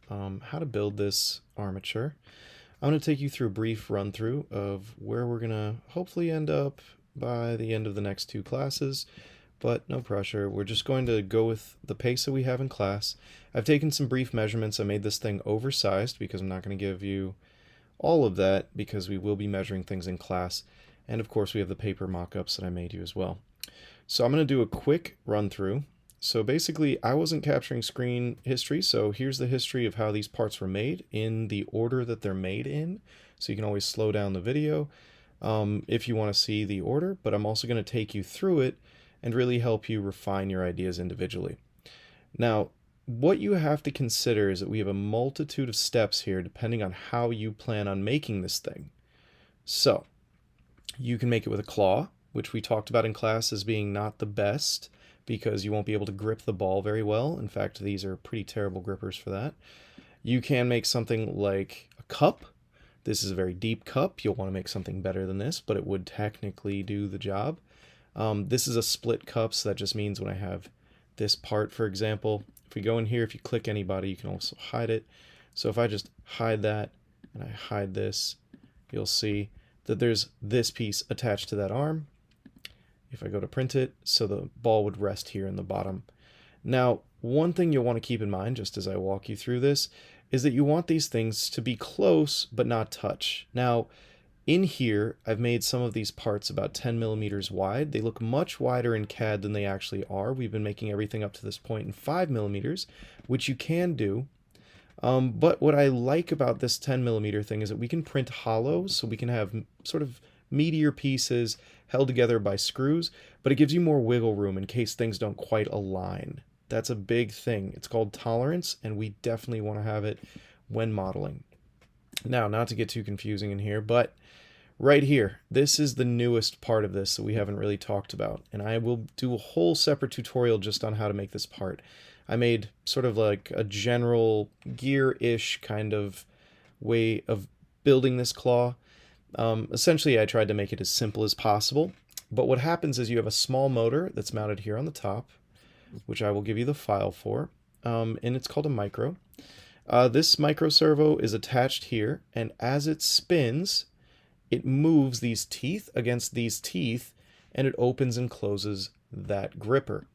How to build this armature. I'm going to take you through a brief run through of where we're going to hopefully end up by the end of the next two classes, but no pressure. We're just going to go with the pace that we have in class. I've taken some brief measurements. I made this thing oversized because I'm not going to give you all of that because we will be measuring things in class. And of course, we have the paper mock-ups that I made you as well. So I'm going to do a quick run through. So basically, I wasn't capturing screen history, so here's the history of how these parts were made in the order that they're made in. So you can always slow down the video if you want to see the order, but I'm also going to take you through it and really help you refine your ideas individually. Now, what you have to consider is that we have a multitude of steps here depending on how you plan on making this thing. So, you can make it with a claw, which we talked about in class as being not the best because you won't be able to grip the ball very well. In fact, these are pretty terrible grippers for that. You can make something like a cup. This is a very deep cup. You'll want to make something better than this, but it would technically do the job. This is a split cup, so that just means when I have this part, for example, if we go in here, if you click anybody, you can also hide it. So if I just hide that and I hide this, you'll see that there's this piece attached to that arm. If I go to print it, so the ball would rest here in the bottom. Now, one thing you'll want to keep in mind, just as I walk you through this, is that you want these things to be close but not touch. Now, in here, I've made some of these parts about 10 millimeters wide. They look much wider in CAD than they actually are. We've been making everything up to this point in 5 millimeters, which you can do. But what I like about this 10 millimeter thing is that we can print hollow, so we can have sort of meatier pieces held together by screws, but it gives you more wiggle room in case things don't quite align. That's a big thing. It's called tolerance, and we definitely want to have it when modeling. Now, not to get too confusing in here, but right here, this is the newest part of this that we haven't really talked about, and I will do a whole separate tutorial just on how to make this part. I made sort of like a general gear-ish kind of way of building this claw. Essentially, I tried to make it as simple as possible, but what happens is you have a small motor that's mounted here on the top, which I will give you the file for, and it's called a micro. This micro servo is attached here, and as it spins, it moves these teeth against these teeth, and it opens and closes that gripper.